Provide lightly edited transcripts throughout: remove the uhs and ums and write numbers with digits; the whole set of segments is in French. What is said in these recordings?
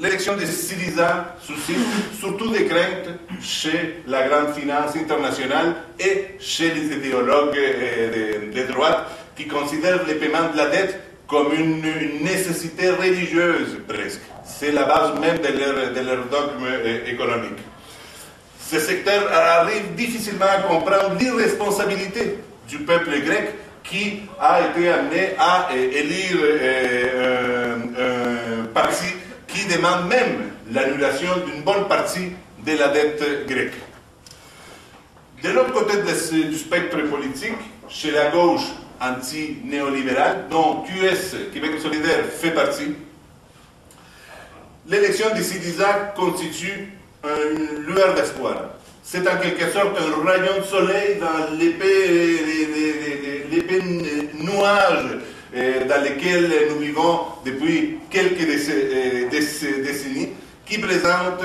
L'élection de Syriza suscite surtout des craintes chez la grande finance internationale et chez les idéologues de droite qui considèrent le paiement de la dette comme une nécessité religieuse presque. C'est la base même de leur dogme économique. Ce secteur arrive difficilement à comprendre l'irresponsabilité du peuple grec qui a été amené à élire un parti qui demande même l'annulation d'une bonne partie de la dette grecque. De l'autre côté du spectre politique, chez la gauche anti-néolibérale, dont QS, Québec solidaire, fait partie, l'élection de Syriza constitue une lueur d'espoir. C'est en quelque sorte un rayon de soleil dans l'épais nuage dans lesquels nous vivons depuis quelques décennies, qui présente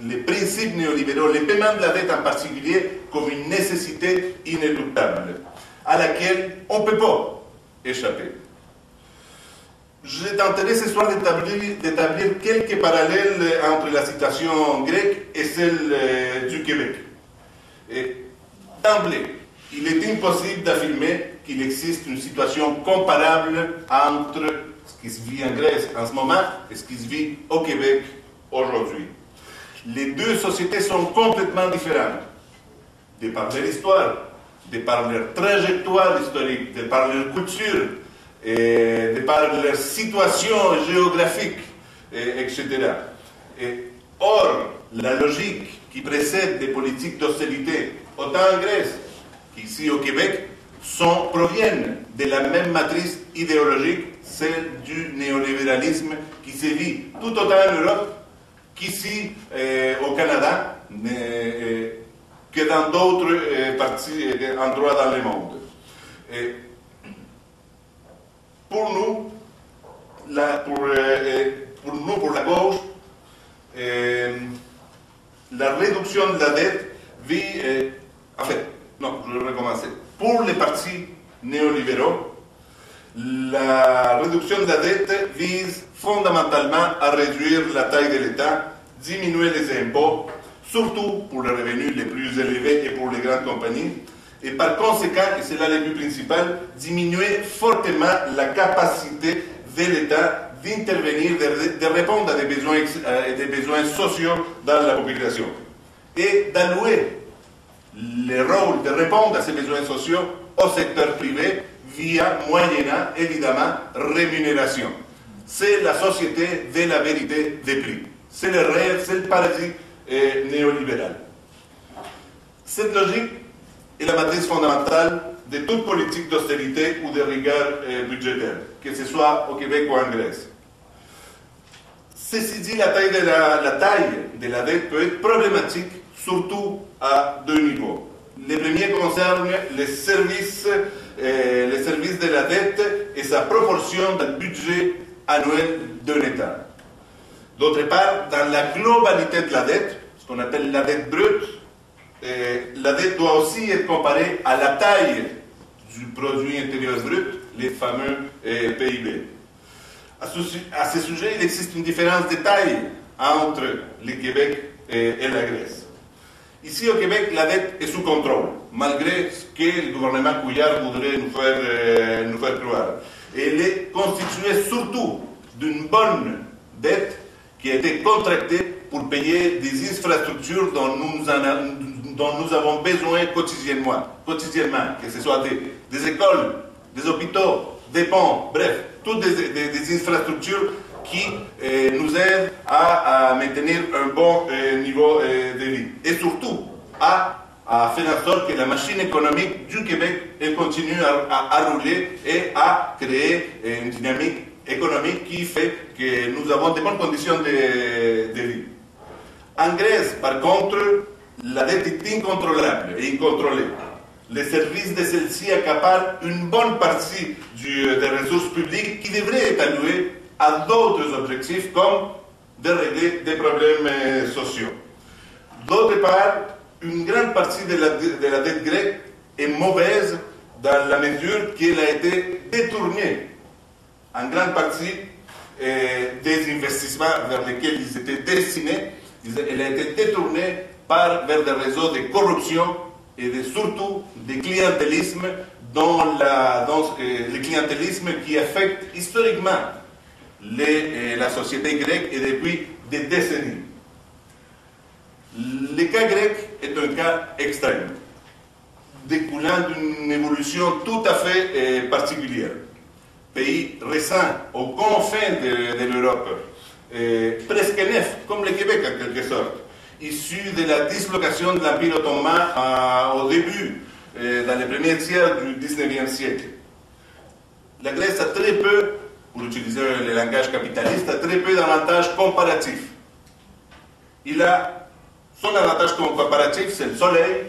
les principes néolibéraux, les paiements de la dette en particulier, comme une nécessité inéluctable, à laquelle on ne peut pas échapper. Je tenterai ce soir d'établir quelques parallèles entre la situation grecque et celle du Québec. D'emblée, il est impossible d'affirmer qu'il existe une situation comparable entre ce qui se vit en Grèce en ce moment et ce qui se vit au Québec aujourd'hui. Les deux sociétés sont complètement différentes, de par leur histoire, de par leur trajectoire historique, de par leur culture, et de par leur situation géographique, etc. Or, la logique qui précède des politiques d'austérité, autant en Grèce qu'ici au Québec, proviennent de la même matrice idéologique, celle du néolibéralisme qui sévit tout autant en Europe qu'ici au Canada, que dans d'autres endroits dans le monde. Pour nous, pour la gauche, la réduction de la dette je vais recommencer. Pour les partis néolibéraux, la réduction de la dette vise fondamentalement à réduire la taille de l'État, diminuer les impôts, surtout pour les revenus les plus élevés et pour les grandes compagnies, et par conséquent, et c'est là le but principal, diminuer fortement la capacité de l'État d'intervenir, de répondre à des besoins sociaux dans la population, et d'allouer le rôle de répondre à ces besoins sociaux au secteur privé moyennant évidemment rémunération. C'est la société de la vérité des prix. C'est le rêve, c'est le paradis néolibéral. Cette logique est la matrice fondamentale de toute politique d'austérité ou de rigueur budgétaire, que ce soit au Québec ou en Grèce. Ceci dit, la taille de la dette peut être problématique, surtout à deux niveaux. Le premier concerne les services de la dette et sa proportion dans le budget annuel d'un État. D'autre part, dans la globalité de la dette, ce qu'on appelle la dette brute, la dette doit aussi être comparée à la taille du produit intérieur brut, les fameux PIB. À ce sujet, il existe une différence de taille entre le Québec et la Grèce. Ici, au Québec, la dette est sous contrôle, malgré ce que le gouvernement Couillard voudrait nous faire croire. Et elle est constituée surtout d'une bonne dette qui a été contractée pour payer des infrastructures dont nous avons besoin quotidiennement, que ce soit des écoles, des hôpitaux, des ponts, bref, toutes des infrastructures qui nous aident à maintenir un bon niveau de vie. Et surtout, à faire en sorte que la machine économique du Québec elle continue à rouler et à créer une dynamique économique qui fait que nous avons de bonnes conditions de vie. En Grèce, par contre, la dette est incontrôlable et incontrôlée. Les services de celle-ci accaparent une bonne partie des ressources publiques qui devraient être allouées à d'autres objectifs comme de régler des problèmes sociaux. D'autre part, une grande partie de la dette grecque est mauvaise dans la mesure qu'elle a été détournée en grande partie des investissements vers lesquels ils étaient destinés, elle a été détournée vers des réseaux de corruption et surtout des clientélismes, le clientélisme qui affecte historiquement la société grecque et depuis des décennies. Le cas grec est un cas extrême, découlant d'une évolution tout à fait particulière. Pays récent, aux confins de l'Europe, presque neuf, comme le Québec en quelque sorte, issu de la dislocation de l'Empire ottoman au début, dans les premiers tiers du XIXe siècle. La Grèce a très peu, pour utiliser le langage capitaliste, a très peu d'avantages comparatifs. Son avantage comparatif, c'est le soleil,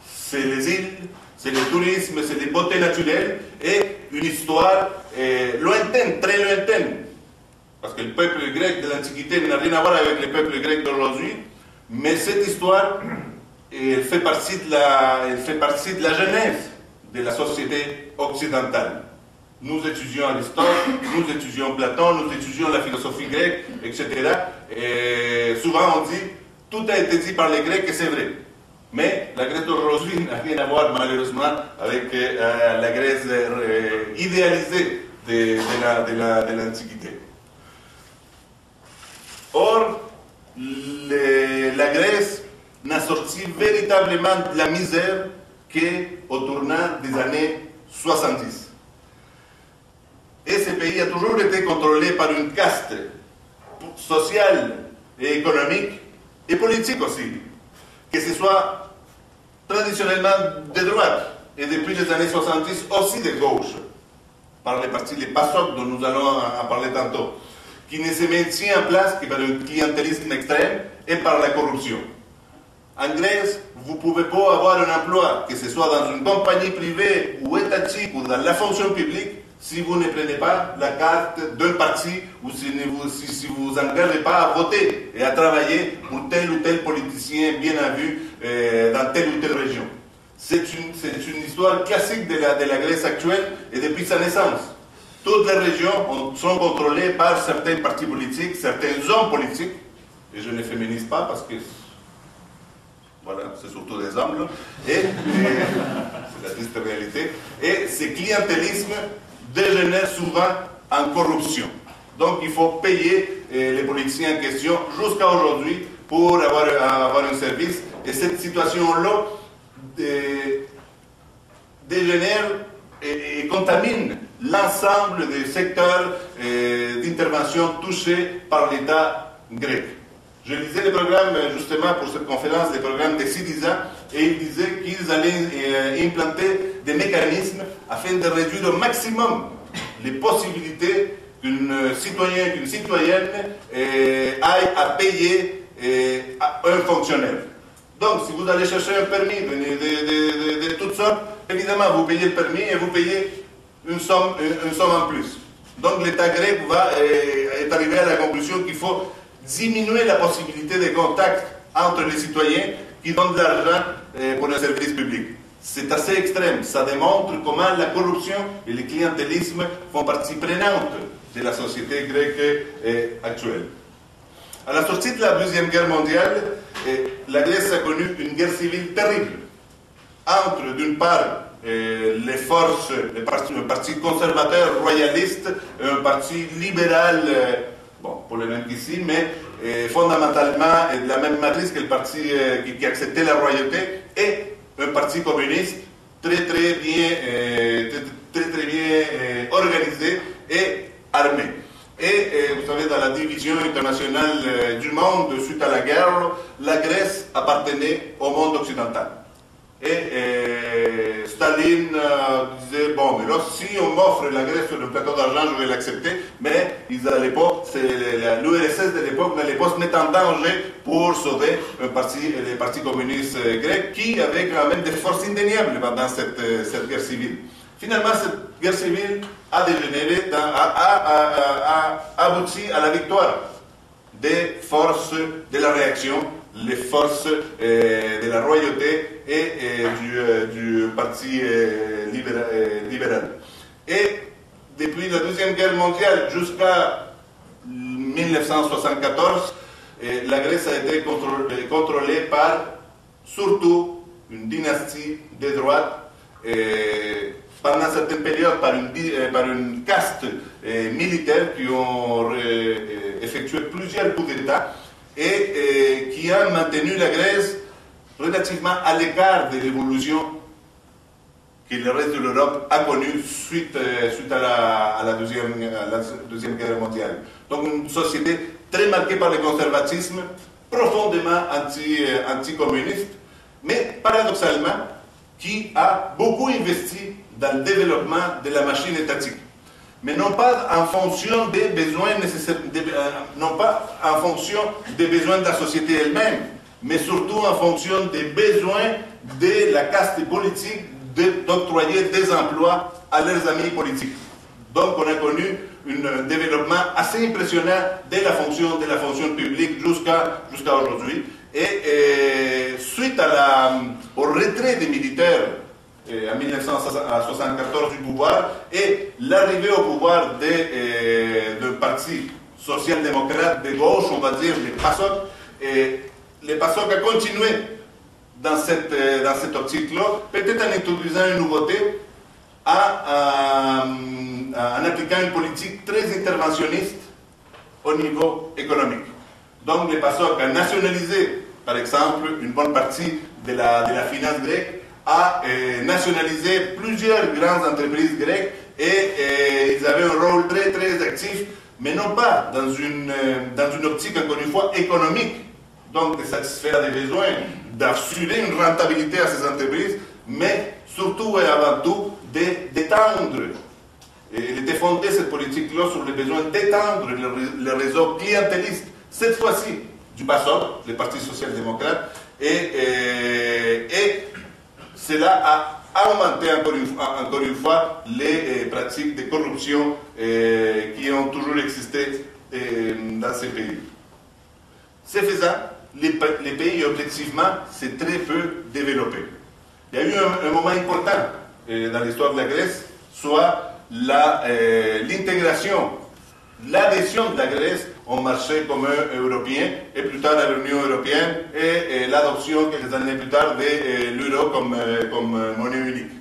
c'est les îles, c'est le tourisme, c'est les beautés naturelles et une histoire lointaine, très lointaine. Parce que le peuple grec de l'Antiquité n'a rien à voir avec le peuple grec d'aujourd'hui, mais cette histoire elle fait partie de la genèse de la société occidentale. Nous étudions Aristote, nous étudions Platon, nous étudions la philosophie grecque, etc. Et souvent on dit, tout a été dit par les Grecs et c'est vrai. Mais la Grèce d'aujourd'hui n'a rien à voir malheureusement avec la Grèce idéalisée de l'Antiquité. Or, la Grèce n'a sorti véritablement de la misère qu'au tournant des années 70. Et ce pays a toujours été contrôlé par une caste sociale et économique et politique aussi, que ce soit traditionnellement de droite et depuis les années 70 aussi de gauche, par les partis, les PASOK dont nous allons en parler tantôt, qui ne se maintient en place que par un clientélisme extrême et par la corruption. En Grèce, vous ne pouvez pas avoir un emploi, que ce soit dans une compagnie privée ou étatique ou dans la fonction publique, si vous ne prenez pas la carte d'un parti ou si vous vous engagez pas à voter et à travailler pour tel ou tel politicien bien en vue dans telle ou telle région. C'est une histoire classique de la Grèce actuelle et depuis sa naissance. Toutes les régions sont contrôlées par certains partis politiques, certains hommes politiques, et je ne féminise pas parce que voilà, c'est surtout des hommes, et c'est la triste réalité, et ce clientélisme dégénère souvent en corruption. Donc il faut payer les politiciens en question jusqu'à aujourd'hui pour avoir un service, et cette situation-là dégénère et contamine l'ensemble des secteurs d'intervention touchés par l'État grec. Je lisais les programmes, justement, pour cette conférence, les programmes de Syriza, et ils disaient qu'ils allaient implanter des mécanismes afin de réduire au maximum les possibilités qu'une citoyenne aille à payer un fonctionnaire. Donc, si vous allez chercher un permis de toutes sortes, évidemment, vous payez le permis et vous payez une somme en plus. Donc, l'État grec est arrivé à la conclusion qu'il faut diminuer la possibilité de contact entre les citoyens qui donnent de l'argent pour un service public. C'est assez extrême. Ça démontre comment la corruption et le clientélisme font partie prenante de la société grecque actuelle. À la sortie de la Deuxième Guerre mondiale, la Grèce a connu une guerre civile terrible entre, d'une part, les forces, le parti conservateur royaliste, un parti libéral, bon, pour le même qu'ici, mais fondamentalement de la même matrice que le parti qui acceptait la royauté, et un parti communiste très bien organisé et armé. Et vous savez, dans la division internationale du monde suite à la guerre, la Grèce appartenait au monde occidental. Et Staline disait, bon, mais là, si on m'offre la Grèce sur le plateau d'argent, je vais l'accepter, mais l'URSS de l'époque n'allait pas se mettre en danger pour sauver les partis communistes grecs qui avaient quand même des forces indéniables pendant cette guerre civile. Finalement, cette guerre civile a dégénéré, a abouti à la victoire des forces de la réaction, les forces de la royauté et du parti libéral. Et depuis la Deuxième Guerre mondiale jusqu'à 1974, la Grèce a été contrôlée par surtout une dynastie de droite, pendant certaines périodes par une caste militaire qui ont effectué plusieurs coups d'État et qui a maintenu la Grèce relativement à l'écart des révolutions que le reste de l'Europe a connues suite à la Deuxième Guerre mondiale. Donc une société très marquée par le conservatisme, profondément anticommuniste, mais paradoxalement, qui a beaucoup investi dans le développement de la machine étatique. Mais non pas en fonction des besoins non pas en fonction des besoins de la société elle-même, mais surtout en fonction des besoins de la caste politique d'octroyer des emplois à leurs amis politiques. Donc on a connu un développement assez impressionnant de la fonction publique jusqu'à aujourd'hui. Et suite au retrait des militaires en 1974 du pouvoir et l'arrivée au pouvoir d'un parti social-démocrate de gauche, on va dire, les PASOK a continué dans cette optique-là, peut-être en introduisant une nouveauté, en appliquant une politique très interventionniste au niveau économique. Donc les PASOK a nationalisé, par exemple, une bonne partie de la finance grecque, a nationalisé plusieurs grandes entreprises grecques et ils avaient un rôle très très actif, mais non pas dans une optique, encore une fois, économique, donc de satisfaire des besoins, d'assurer une rentabilité à ces entreprises, mais surtout et avant tout d'étendre. Il était fondé cette politique-là sur le besoin d'étendre le réseau clientéliste, cette fois-ci du PASOK, le Parti social-démocrate, et cela a augmenté encore une fois les pratiques de corruption qui ont toujours existé dans ces pays. Ce faisant, les pays objectivement s'est très peu développés. Il y a eu un moment important dans l'histoire de la Grèce, soit l'intégration, l'adhésion de la Grèce au marché commun européen et plus tard à l'Union européenne et l'adoption quelques années plus tard de l'euro comme monnaie unique.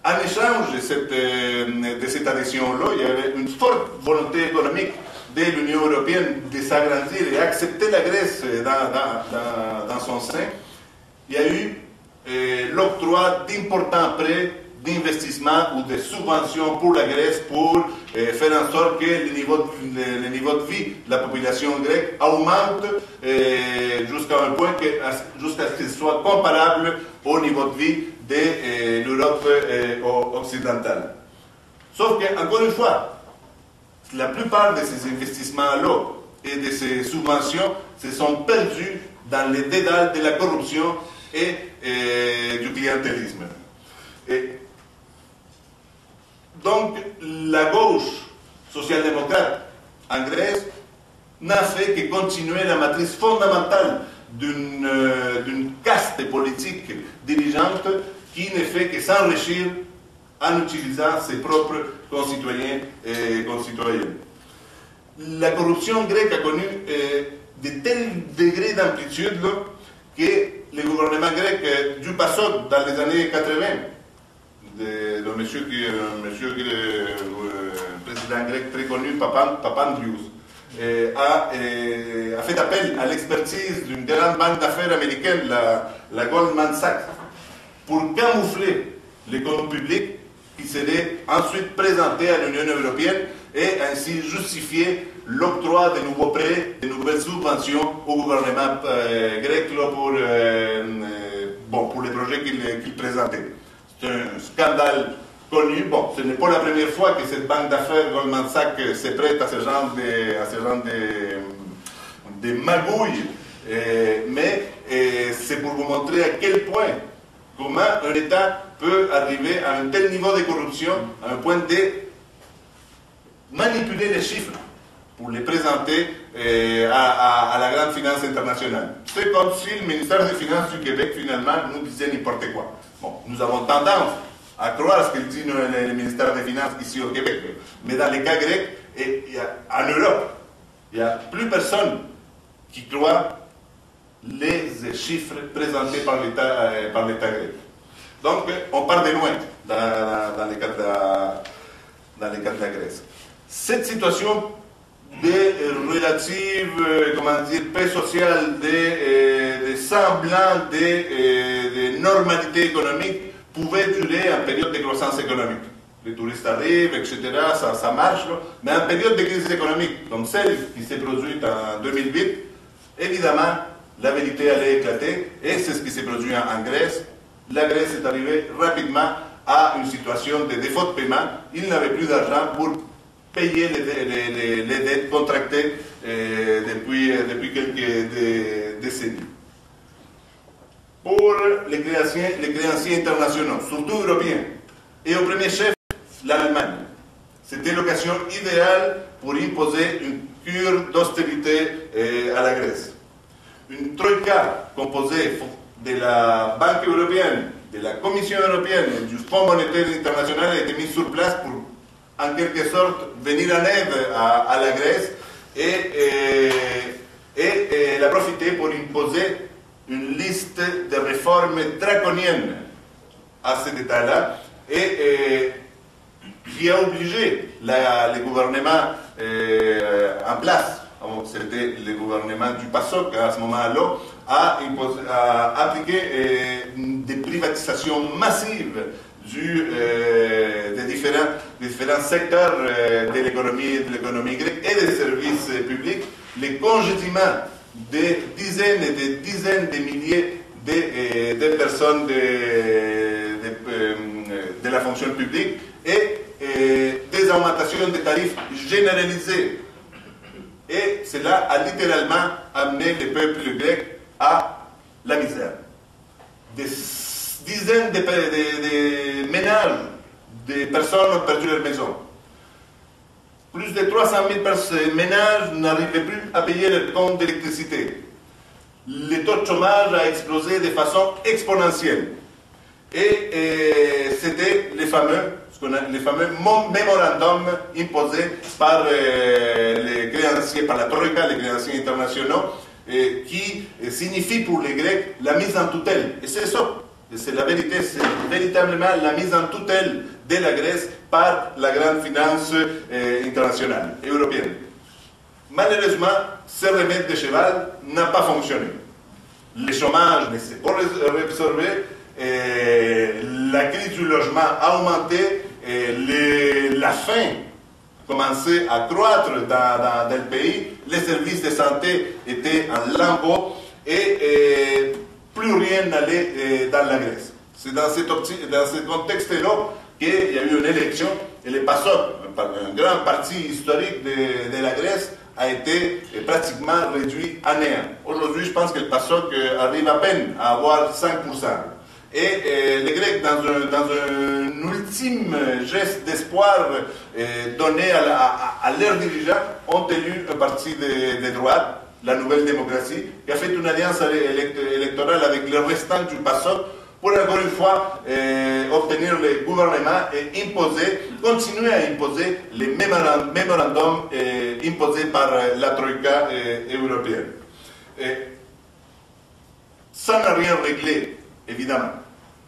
En échange de cette adhésion-là, il y avait une forte volonté économique de l'Union européenne de s'agrandir et accepter la Grèce dans son sein. Il y a eu l'octroi d'importants prêts d'investissement ou de subventions pour la Grèce pour faire en sorte que le niveau de vie de la population grecque augmente jusqu'à un point jusqu'à ce qu'il soit comparable au niveau de vie de l'Europe occidentale. Sauf que, encore une fois, la plupart de ces investissements-là et de ces subventions se sont perdus dans les dédales de la corruption et du clientélisme. Donc, la gauche social-démocrate en Grèce n'a fait que continuer la matrice fondamentale d'une caste politique dirigeante qui ne fait que s'enrichir en utilisant ses propres concitoyens et concitoyennes. La corruption grecque a connu de tels degrés d'amplitude que le gouvernement grec du PASOK dans les années 80, le monsieur qui est président grec très connu, Papandreou, a fait appel à l'expertise d'une grande banque d'affaires américaine, la Goldman Sachs, pour camoufler les comptes publics qui seraient ensuite présentés à l'Union européenne et ainsi justifier l'octroi de nouveaux prêts, de nouvelles subventions au gouvernement grec pour les projets qu'il présentait. C'est un scandale connu. Bon, ce n'est pas la première fois que cette banque d'affaires Goldman Sachs se prête à ce genre de magouilles, mais c'est pour vous montrer à quel point, comment un État peut arriver à un tel niveau de corruption, à un point de manipuler les chiffres pour les présenter à la grande finance internationale. C'est comme si le ministère des Finances du Québec, finalement, nous disait n'importe quoi. Bon, nous avons tendance à croire ce qu'il dit le ministère des Finances ici au Québec, mais dans les cas grecs et en Europe, Il n'y a plus personne qui croit les chiffres présentés par l'État grec. Donc, on part de loin dans les cas de la Grèce. Cette situation de relative, comment dire, paix sociale, de semblant de normalité économique pouvait durer en période de croissance économique. Les touristes arrivent, etc., ça marche, mais en période de crise économique, comme celle qui s'est produite en 2008, évidemment, la vérité allait éclater, et c'est ce qui s'est produit en Grèce. La Grèce est arrivée rapidement à une situation de défaut de paiement. Il n'avait plus d'argent pour payer les dettes contractées depuis quelques décennies. Pour les créanciers internationaux, surtout européens, et au premier chef, l'Allemagne. C'était l'occasion idéale pour imposer une cure d'austérité à la Grèce. Une troïka composée de la Banque européenne, de la Commission européenne et du Fonds monétaire international a été mise sur place pour, en quelque sorte, venir en aide à la Grèce et elle a profité pour imposer une liste de réformes draconiennes à cet État-là et qui a obligé le gouvernement en place, c'était le gouvernement du PASOK à ce moment-là, à appliquer des privatisations massives des différents secteurs de l'économie grecque et des services publics, les congédiements de dizaines et de dizaines de milliers de personnes de la fonction publique et des augmentations de tarifs généralisées. Et cela a littéralement amené le peuple grec à la misère. Des dizaines de ménages, de personnes ont perdu leur maison. Plus de 300 000 ménages n'arrivaient plus à payer leur compte d'électricité. Le taux de chômage a explosé de façon exponentielle. Et c'était les fameux mémorandums imposés par les créanciers, par la Troïka, les créanciers internationaux, qui signifient pour les Grecs la mise en tutelle. Et c'est ça, c'est la vérité, c'est véritablement la mise en tutelle de la Grèce par la grande finance internationale et européenne. Malheureusement, ce remède de cheval n'a pas fonctionné. Le chômage ne s'est pas résorbé, la crise du logement a augmenté, la faim commençait à croître dans le pays, les services de santé étaient en lambeaux et plus rien n'allait dans la Grèce. C'est dans ce contexte-là qu'il y a eu une élection et le PASOK, un grand parti historique de la Grèce, a été pratiquement réduit à néant. Aujourd'hui, je pense que le PASOK arrive à peine à avoir 5%. Et les Grecs, dans un ultime geste d'espoir donné à leurs dirigeants, ont élu un parti de droite, la Nouvelle Démocratie, qui a fait une alliance électorale avec le restant du PASOK pour encore une fois obtenir le gouvernement et continuer à imposer les mémorandums imposés par la Troïka européenne. Ça n'a rien réglé, évidemment.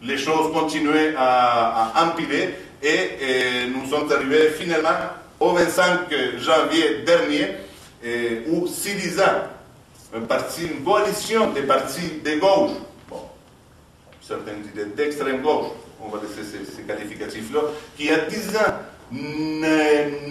Les choses continuaient à empiler et nous sommes arrivés finalement au 25 janvier dernier où Syriza, une coalition des partis de gauche, certaines idées d'extrême gauche, on va laisser ces qualificatifs-là, qui à 10 ans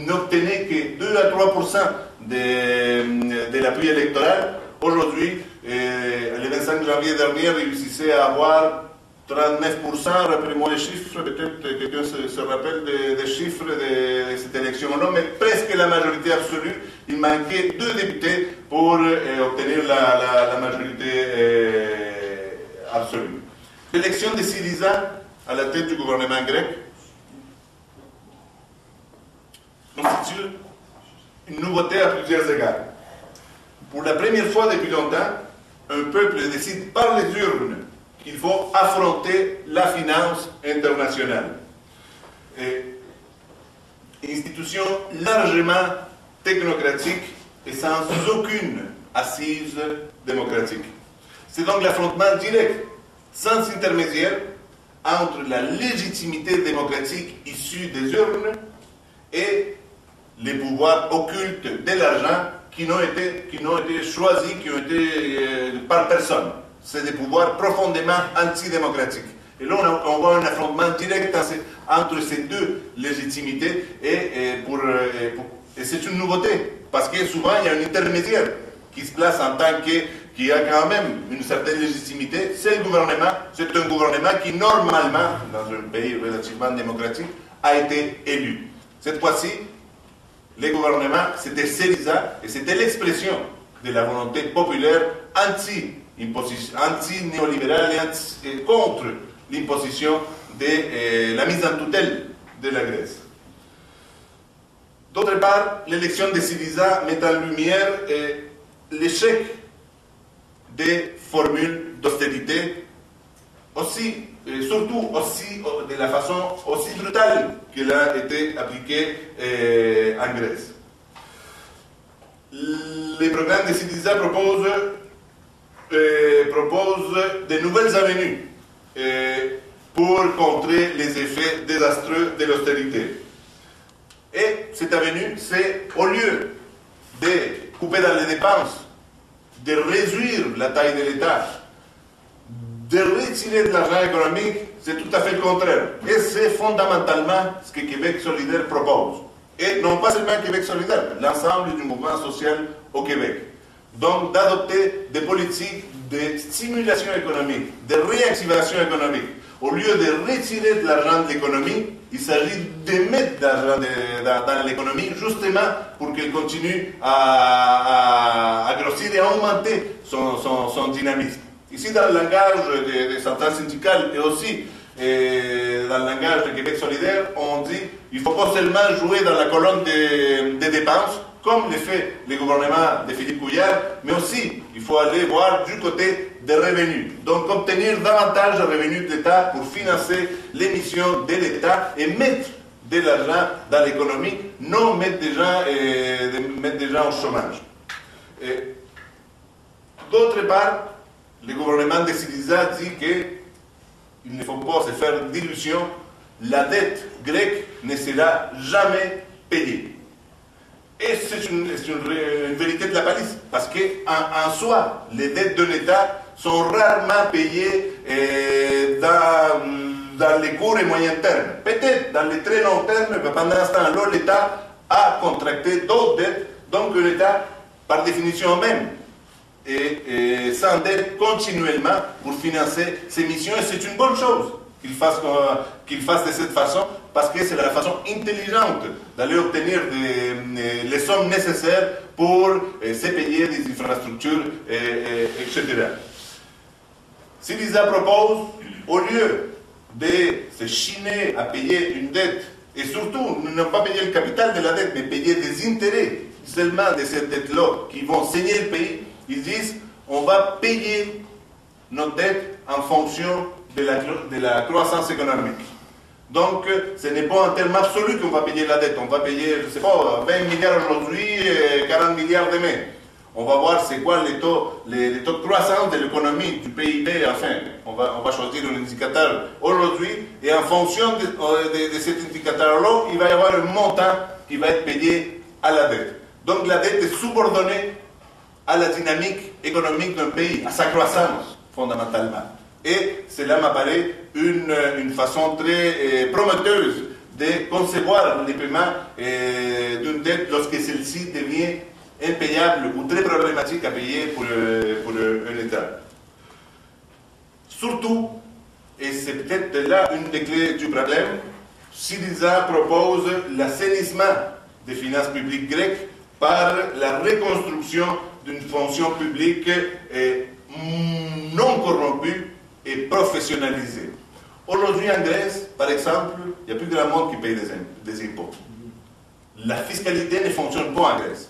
n'obtenait que 2 à 3% de l'appui électoral. Aujourd'hui, le 25 janvier dernier, réussissait à avoir 39%, rappelez-moi les chiffres, peut-être quelqu'un se rappelle des chiffres de cette élection-là, mais presque la majorité absolue. Il manquait 2 députés pour obtenir la majorité absolue. L'élection de Syriza à la tête du gouvernement grec constitue une nouveauté à plusieurs égards. Pour la première fois depuis longtemps, un peuple décide par les urnes qu'il faut affronter la finance internationale. Institution largement technocratique et sans aucune assise démocratique. C'est donc l'affrontement direct, sans intermédiaire, entre la légitimité démocratique issue des urnes et les pouvoirs occultes de l'argent qui n'ont été choisis, qui ont été par personne. C'est des pouvoirs profondément antidémocratiques. Et là, on voit un affrontement direct entre ces deux légitimités et c'est une nouveauté, parce que souvent il y a un intermédiaire qui se place en tant qui a quand même une certaine légitimité. C'est le gouvernement, c'est un gouvernement qui normalement, dans un pays relativement démocratique, a été élu. Cette fois-ci, les gouvernements, c'était Syriza et c'était l'expression de la volonté populaire anti-néolibérale et contre l'imposition de la mise en tutelle de la Grèce. D'autre part, l'élection de Syriza met en lumière l'échec des formules d'austérité, surtout de la façon aussi brutale qu'elle a été appliquée en Grèce. Les programmes de Syriza proposent de nouvelles avenues pour contrer les effets désastreux de l'austérité. Et cette avenue, c'est au lieu de couper dans les dépenses, de réduire la taille de l'État, de retirer de l'argent économique, c'est tout à fait le contraire. Et c'est fondamentalement ce que Québec solidaire propose. Et non pas seulement Québec solidaire, l'ensemble du mouvement social au Québec. Donc d'adopter des politiques de stimulation économique, de réactivation économique. Au lieu de retirer de l'argent de l'économie, il s'agit de mettre de l'argent dans l'économie justement pour qu'elle continue à grossir et à augmenter son dynamisme. Ici, dans le langage des centrales syndicales et aussi dans le langage de Québec solidaire, on dit qu'il ne faut pas seulement jouer dans la colonne des dépenses, comme le fait le gouvernement de Philippe Couillard, mais aussi il faut aller voir du côté des revenus. Donc obtenir davantage de revenus de l'État pour financer les missions de l'État et mettre de l'argent dans l'économie, non mettre des gens au chômage. D'autre part, le gouvernement de Syriza dit qu'il ne faut pas se faire d'illusions, la dette grecque ne sera jamais payée. Et c'est une vérité de la palisse, parce qu'en soi, les dettes de l'État sont rarement payées dans les courts et moyens termes. Peut-être dans les très longs termes, mais pendant ce temps-là, l'État a contracté d'autres dettes, donc l'État, par définition même, s'endette continuellement pour financer ses missions, et c'est une bonne chose qu'il fasse de cette façon, parce que c'est la façon intelligente d'aller obtenir les sommes nécessaires pour se payer des infrastructures, etc. Syriza propose, au lieu de se chiner à payer une dette, et surtout ne pas payer le capital de la dette, mais payer des intérêts seulement de cette dette-là qui vont saigner le pays, ils disent on va payer notre dette en fonction de la croissance économique. Donc, ce n'est pas en termes absolus qu'on va payer la dette. On va payer, je ne sais pas, 20 milliards aujourd'hui et 40 milliards demain. On va voir c'est quoi les taux de croissance de l'économie, du PIB, enfin. On va choisir un indicateur aujourd'hui et en fonction de cet indicateur-là, il va y avoir un montant qui va être payé à la dette. Donc, la dette est subordonnée à la dynamique économique d'un pays, à sa croissance, fondamentalement. Et cela m'apparaît une façon très prometteuse de concevoir les paiements d'une dette lorsque celle-ci devient impayable ou très problématique à payer pour un État. Surtout, et c'est peut-être là une des clés du problème, Syriza propose l'assainissement des finances publiques grecques par la reconstruction d'une fonction publique non corrompue et professionnalisée. Aujourd'hui en Grèce, par exemple, il n'y a plus grand monde qui paye des impôts. La fiscalité ne fonctionne pas en Grèce.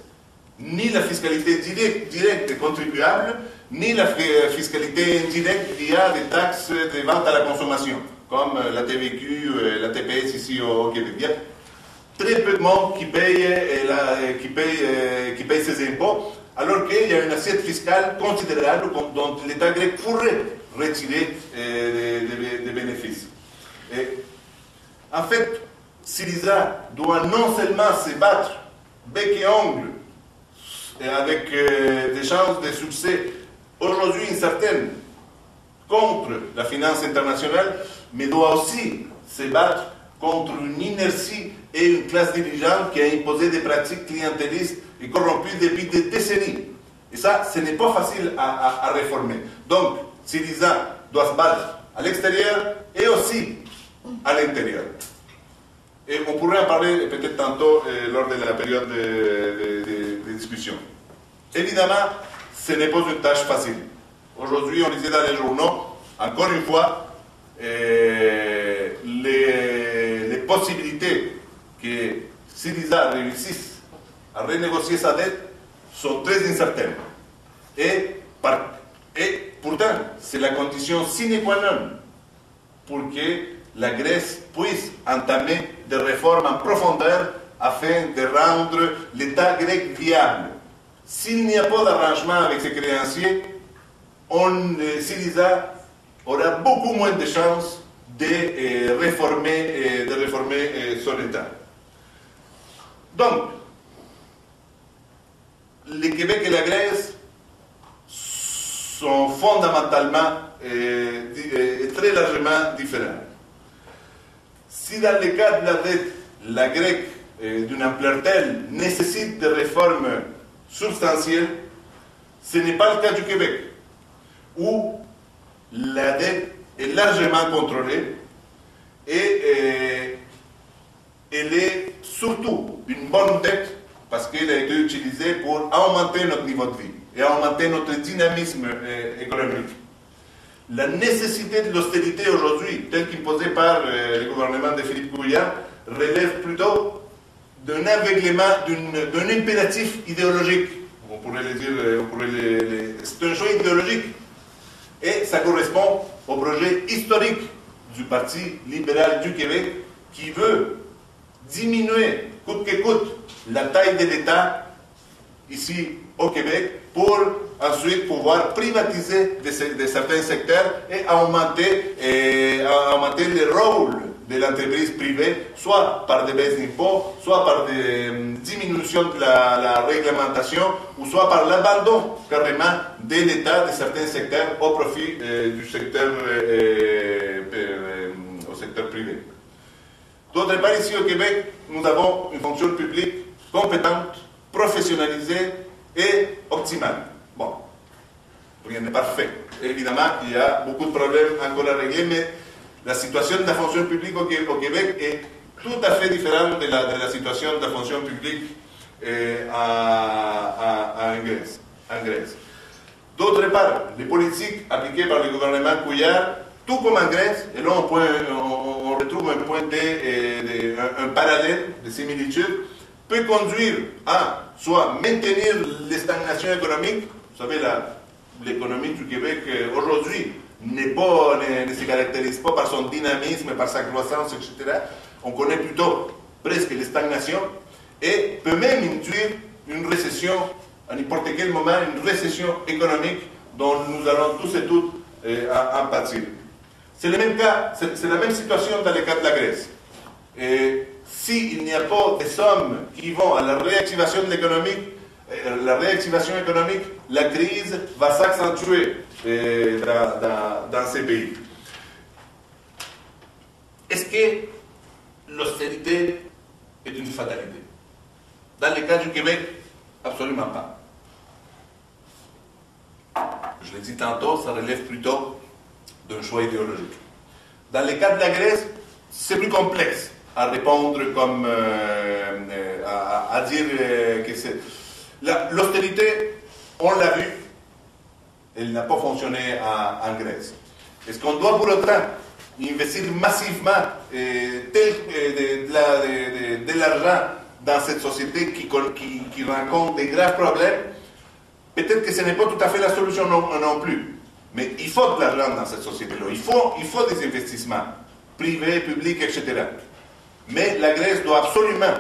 Ni la fiscalité directe des contribuables, ni la fiscalité indirecte via des taxes de vente à la consommation, comme la TVQ, la TPS ici au Québec. Il y a très peu de monde qui paye ses impôts, alors qu'il y a une assiette fiscale considérable dont l'État grec pourrait retirer des bénéfices. Et, en fait, Syriza doit non seulement se battre bec et ongle, et avec des chances de succès aujourd'hui incertaines contre la finance internationale, mais doit aussi se battre contre une inertie et une classe dirigeante qui a imposé des pratiques clientélistes et corrompues depuis des décennies. Et ça, ce n'est pas facile à réformer. Donc, Syriza doit se battre à l'extérieur et aussi à l'intérieur. Et on pourrait en parler peut-être tantôt lors de la période de discussion. Évidemment, ce n'est pas une tâche facile. Aujourd'hui, on lisait dans les journaux, encore une fois, les possibilités que Syriza réussisse à renégocier sa dette sont très incertaines. Et pourtant, c'est la condition sine qua non pour que la Grèce puisse entamer des réformes en profondeur afin de rendre l'État grec viable. S'il n'y a pas d'arrangement avec ses créanciers, Syriza aura beaucoup moins de chances de réformer son État. Donc, le Québec et la Grèce sont fondamentalement et très largement différents. Si dans le cas de la dette, la grecque d'une ampleur telle nécessite des réformes substantielles, ce n'est pas le cas du Québec, où la dette est largement contrôlée et elle est surtout une bonne dette parce qu'elle a été utilisée pour augmenter notre niveau de vie et augmenter notre dynamisme économique. La nécessité de l'austérité aujourd'hui, telle qu'imposée par le gouvernement de Philippe Couillard, relève plutôt d'un aveuglement, d'un impératif idéologique. On pourrait le dire, c'est un choix idéologique. Et ça correspond au projet historique du Parti libéral du Québec qui veut diminuer, coûte que coûte, la taille de l'État ici au Québec pour ensuite pouvoir privatiser de certains secteurs et augmenter le rôle de l'entreprise privée, soit par des baisses d'impôts, soit par des diminutions de la réglementation, ou soit par l'abandon carrément de l'État de certains secteurs au profit du secteur privé. D'autre part, ici au Québec, nous avons une fonction publique compétente, professionnalisée et optimale. Bon, rien n'est parfait. Évidemment, il y a beaucoup de problèmes encore à régler, mais la situation de la fonction publique au Québec est tout à fait différente de la situation de la fonction publique en Grèce. D'autre part, les politiques appliquées par le gouvernement Couillard, tout comme en Grèce, et là on retrouve un parallèle de similitude, peut conduire à soit maintenir les stagnations économiques. Vous savez, l'économie du Québec aujourd'hui ne se caractérise pas par son dynamisme, par sa croissance, etc. On connaît plutôt presque les stagnations et peut même induire une récession, à n'importe quel moment, une récession économique dont nous allons tous et toutes en pâtir. C'est le même cas, c'est la même situation dans le cas de la Grèce. S'il n'y a pas de sommes qui vont à la réactivation de l'économie, la crise va s'accentuer dans ces pays. Est-ce que l'austérité est une fatalité? Dans le cas du Québec, absolument pas. Je l'ai dit tantôt, ça relève plutôt d'un choix idéologique. Dans le cas de la Grèce, c'est plus complexe à répondre comme à dire que c'est... L'austérité, on l'a vu, elle n'a pas fonctionné en Grèce. Est-ce qu'on doit pour autant investir massivement de l'argent dans cette société qui rencontre des graves problèmes? Peut-être que ce n'est pas tout à fait la solution non plus. Mais il faut de l'argent dans cette société-là. Il faut des investissements privés, publics, etc. Mais la Grèce doit absolument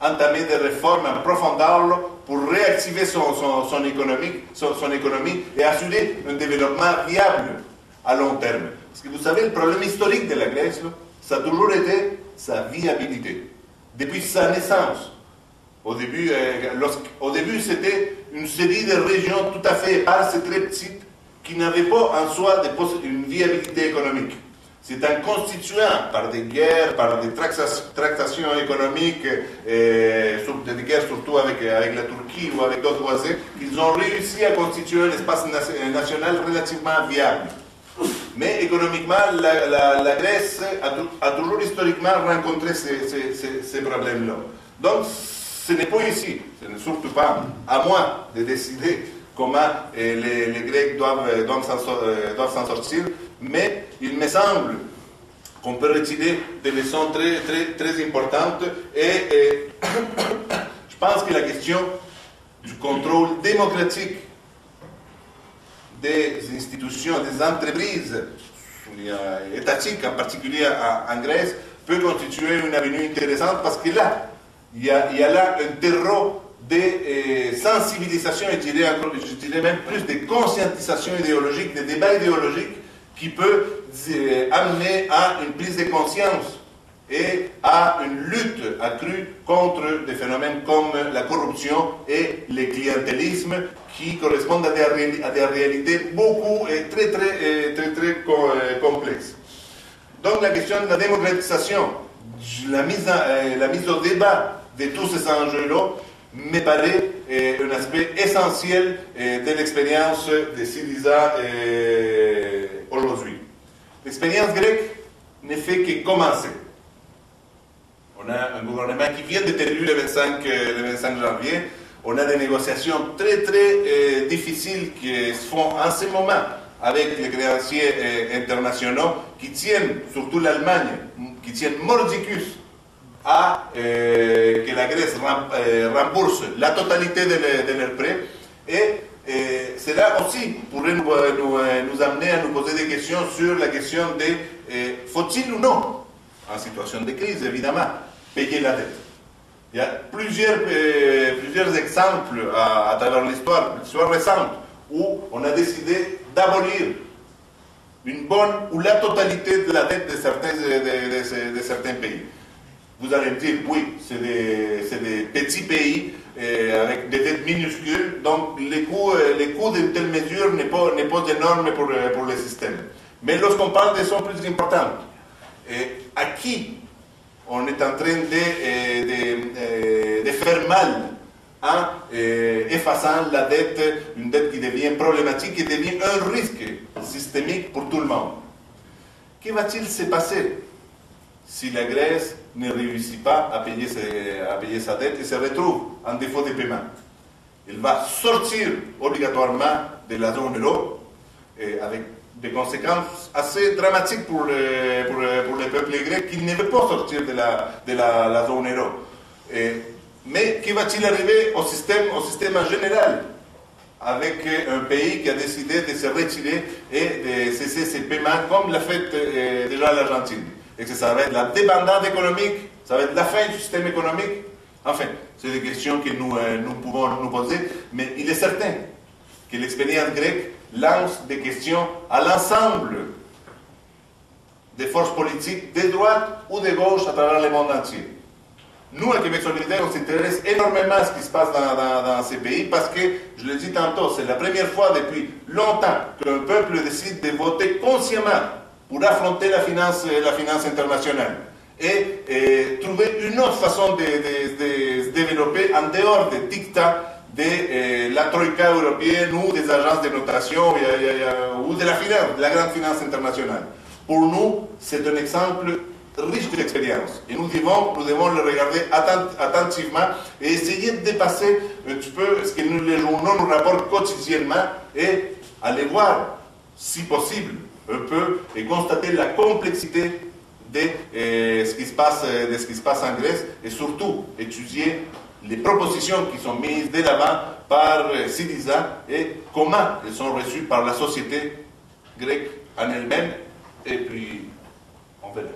entamer des réformes en profondeur pour réactiver son économie et assurer un développement viable à long terme. Parce que vous savez, le problème historique de la Grèce, ça a toujours été sa viabilité. Depuis sa naissance. Au début, c'était une série de régions tout à fait éparses et très petites qui n'avaient pas en soi une viabilité économique. C'est en constituant par des guerres, par des tractations économiques, des guerres surtout avec la Turquie ou avec d'autres voisins, qu'ils ont réussi à constituer un espace national relativement viable. Mais économiquement, la Grèce a toujours historiquement rencontré ces problèmes-là. Donc, ce n'est pas ici, ce n'est surtout pas à moi de décider comment les Grecs doivent s'en sortir, mais il me semble qu'on peut retirer des leçons très, très, très importantes et je pense que la question du contrôle démocratique des institutions, des entreprises étatiques, en particulier en Grèce, peut constituer une avenue intéressante parce que là, il y a là un terreau de sensibilisation, et je dirais même plus de conscientisation idéologique, de débat idéologique qui peut amener à une prise de conscience et à une lutte accrue contre des phénomènes comme la corruption et le clientélisme qui correspondent à des réalités beaucoup et très complexes. Donc la question de la démocratisation, la mise au débat de tous ces enjeux-là me paraît un aspect essentiel de l'expérience de Syriza aujourd'hui. L'expérience grecque ne fait que commencer. On a un gouvernement qui vient d'être élu le 25 janvier. On a des négociations très difficiles qui se font en ce moment avec les créanciers internationaux qui tiennent, surtout l'Allemagne, qui tiennent mordicus à que la Grèce rembourse la totalité de leurs prêts. Et cela aussi pourrait nous amener à nous poser des questions sur la question de faut-il ou non, en situation de crise évidemment, payer la dette. Il y a plusieurs exemples à travers l'histoire récente où on a décidé d'abolir une bonne ou la totalité de la dette de certains pays. Vous allez me dire, oui, c'est des petits pays avec des dettes minuscules, donc les coûts d'une telle mesure n'est pas énorme pour le système. Mais lorsqu'on parle des sommes plus importantes, à qui on est en train de faire mal en effaçant la dette, une dette qui devient problématique et devient un risque systémique pour tout le monde. Que va-t-il se passer si la Grèce ne réussit pas à payer sa dette et se retrouve en défaut de paiement? Elle va sortir obligatoirement de la zone euro avec des conséquences assez dramatiques pour les peuples grecs qui ne veulent pas sortir de la zone euro. Mais que va-t-il arriver au système en général avec un pays qui a décidé de se retirer et de cesser ses paiements comme l'a fait déjà l'Argentine? Et que ça va être la dépendance économique, ça va être la fin du système économique. Enfin, c'est des questions que nous pouvons nous poser, mais il est certain que l'expérience grecque lance des questions à l'ensemble des forces politiques de droite ou de gauche à travers le monde entier. Nous, à Québec Solidaire, on s'intéresse énormément à ce qui se passe dans ces pays parce que, je le dis tantôt, c'est la première fois depuis longtemps qu'un peuple décide de voter consciemment pour affronter la finance internationale et trouver une autre façon de se développer en dehors des dictats de la Troïka européenne ou des agences de notation ou de la grande finance internationale. Pour nous, c'est un exemple riche d'expérience et nous devons le regarder attentivement et essayer de dépasser un petit peu ce que les journaux nous rapportent quotidiennement et aller voir, si possible, un peu et constater la complexité de ce qui se passe en Grèce et surtout étudier les propositions qui sont mises de l'avant par Syriza et comment elles sont reçues par la société grecque en elle-même et puis on verra.